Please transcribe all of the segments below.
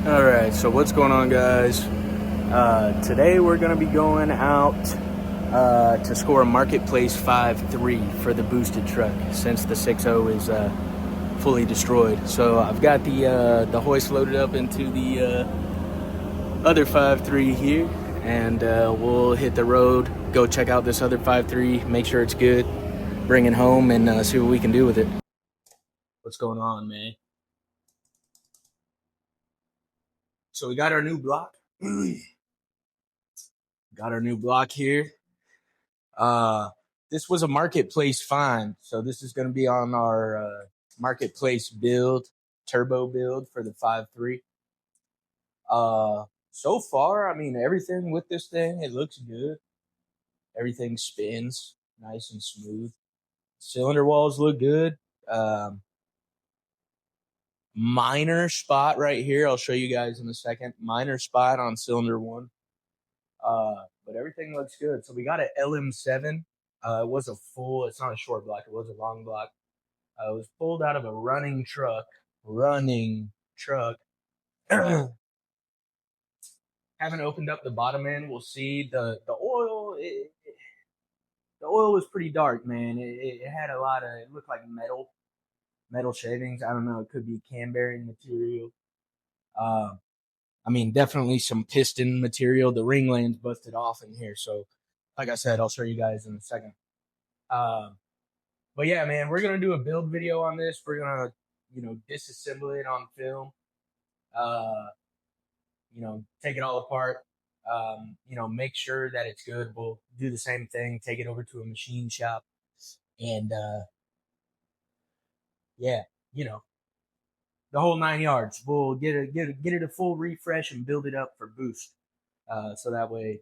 All right, so what's going on, guys? Today we're going to be going out to score a Marketplace 5.3 for the boosted truck since the 6.0 is fully destroyed. So I've got the hoist loaded up into the other 5.3 here, and we'll hit the road, go check out this other 5.3, make sure it's good, bring it home, and see what we can do with it. What's going on, man? So we got our new block. Got our new block here. Uh, this was a marketplace find, so this is going to be on our marketplace build, turbo build for the 5.3. So far, I mean, everything with this thing, it looks good. Everything spins nice and smooth. Cylinder walls look good. Um, Minor spot right here. I'll show you guys in a second. Minor spot on cylinder one. But everything looks good. So we got an LM7. It was a full, it's not a short block, it was a long block. It was pulled out of a running truck. Running truck. Haven't opened up the bottom end. We'll see the oil. The oil was pretty dark, man. It had a lot of. It looked like metal shavings. I don't know. It could be cam bearing material. Uh, I mean, definitely some piston material. The ring land's busted off in here. So, like I said, I'll show you guys in a second. Uh, but yeah, man, we're gonna do a build video on this. We're gonna, disassemble it on film. Uh, take it all apart. Make sure that it's good. We'll do the same thing. Take it over to a machine shop, and yeah, you know, the whole 9 yards. We'll get it a full refresh and build it up for boost. So that way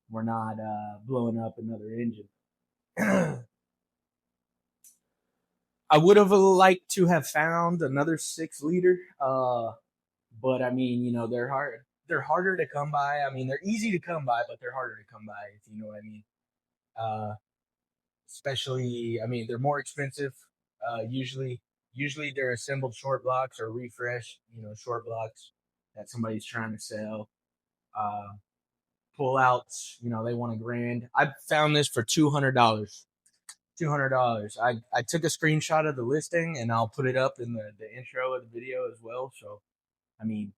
we're not blowing up another engine. I would have liked to have found another 6 liter, but I mean, they're hard. They're harder to come by. I mean, they're easy to come by, but they're harder to come by, if you know what I mean. Uh, Especially, I mean, they're more expensive. Usually they're assembled short blocks or refresh, short blocks that somebody's trying to sell. Uh, Pull outs, they want $1,000. I found this for $200. $200. I took a screenshot of the listing and I'll put it up in the intro of the video as well. So, I mean,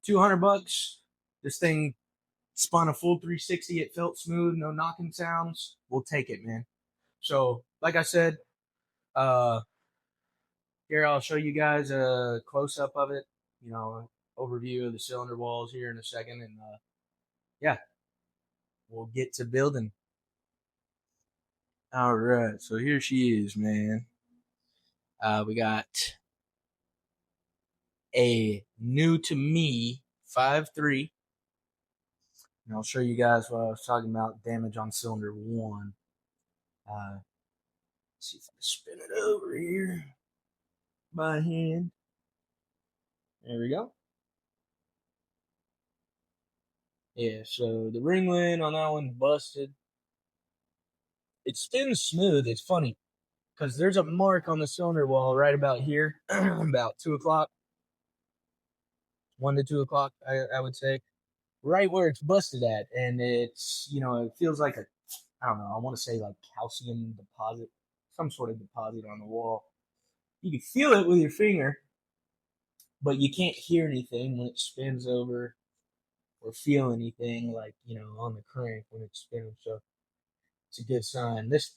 $200. This thing spun a full 360. It felt smooth, no knocking sounds. We'll take it, man. So, like I said, uh, here I'll show you guys a close up of it. Overview of the cylinder walls here in a second, and yeah, we'll get to building. All right, so here she is, man. We got a new to me 5.3, and I'll show you guys what I was talking about. Damage on cylinder one. Let's see if I can spin it over here by hand. There we go. Yeah, so the ring land on that one busted. It spins smooth. It's funny because there's a mark on the cylinder wall right about here, about 2 o'clock, 1 to 2 o'clock, I would say, right where it's busted at, and it's it feels like I don't know, I want to say like calcium deposit, some sort of deposit on the wall. You can feel it with your finger, but you can't hear anything when it spins over or feel anything like on the crank when it's spinning. So it's a good sign. This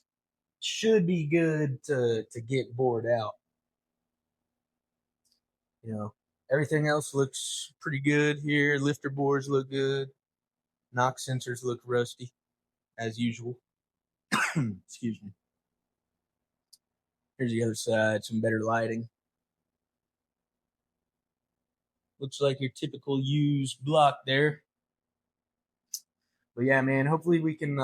should be good to get bored out. You know, Everything else looks pretty good here. Lifter boards look good. Knock sensors look rusty as usual. Excuse me. Here's the other side. Some better lighting. Looks like your typical used block there. But yeah, man. Hopefully we can.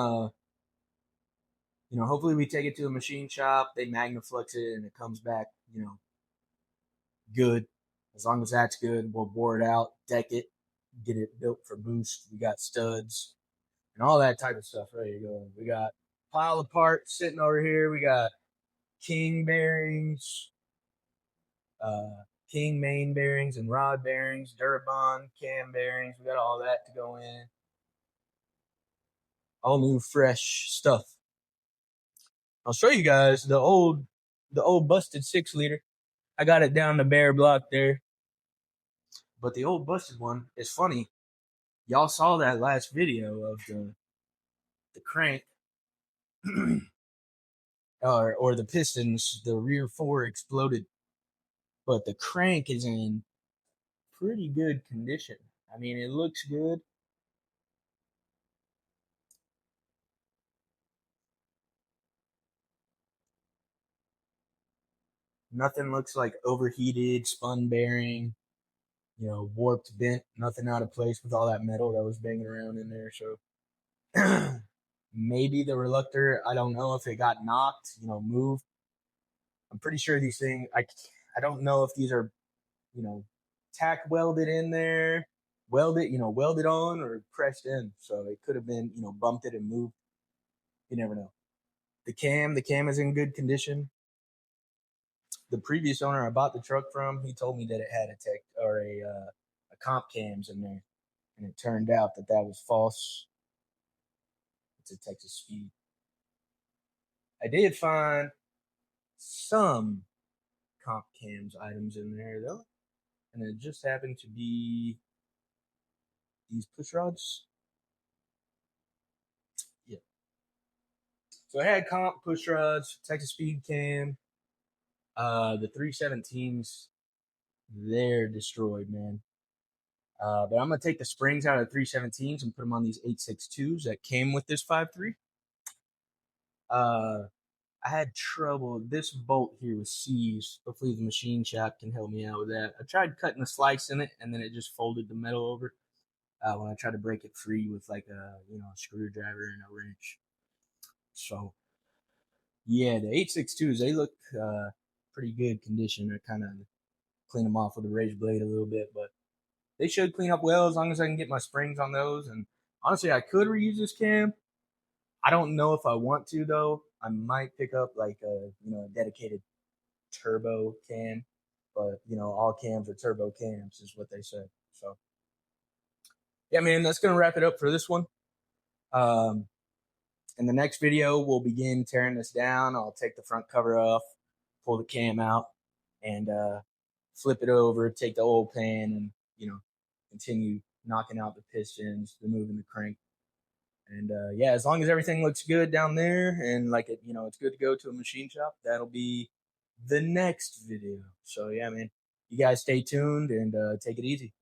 Hopefully we take it to a machine shop. They magnaflux it and it comes back. Good. As long as that's good, we'll bore it out, deck it, get it built for boost. We got studs and all that type of stuff ready to go. We got pile of parts sitting over here. We got king bearings, King main bearings and rod bearings, Durabond cam bearings. We got all that to go in. All new, fresh stuff. I'll show you guys the old busted 6 liter. I got it down the bare block there. But the old busted one is funny. Y'all saw that last video of the crank or the pistons, the rear 4 exploded. But the crank is in pretty good condition. I mean, it looks good. Nothing looks like overheated, spun bearing, warped, bent, nothing out of place with all that metal that was banging around in there. So maybe the reluctor, I don't know if it got knocked, moved. I'm pretty sure these things, I don't know if these are, tack welded in there, welded on or pressed in. So it could have been, bumped it and moved. You never know. The cam is in good condition. The previous owner I bought the truck from, he told me that it had a tech or a comp cams in there, and it turned out that was false. It's a Texas Speed. I did find some comp cams items in there though, and it just happened to be these push rods. Yeah. So I had comp push rods, Texas Speed cam. The 317s, they're destroyed, man. But I'm gonna take the springs out of the 317s and put them on these 862s that came with this 5.3. I had trouble. This bolt here was seized. Hopefully the machine shop can help me out with that. I tried cutting a slice in it, and then it just folded the metal over when I tried to break it free with like a screwdriver and a wrench. So yeah, the 862s, they look pretty good condition. I kind of clean them off with a razor blade a little bit, but they should clean up well as long as I can get my springs on those. And honestly, I could reuse this cam. I don't know if I want to though. I might pick up like a dedicated turbo cam, but all cams are turbo cams is what they say. So yeah, man, that's gonna wrap it up for this one. In the next video, we'll begin tearing this down. I'll take the front cover off, pull the cam out, and flip it over, take the oil pan, and continue knocking out the pistons, removing the crank. And yeah, as long as everything looks good down there and like it's good to go to a machine shop, that'll be the next video. So yeah, man, you guys stay tuned and take it easy.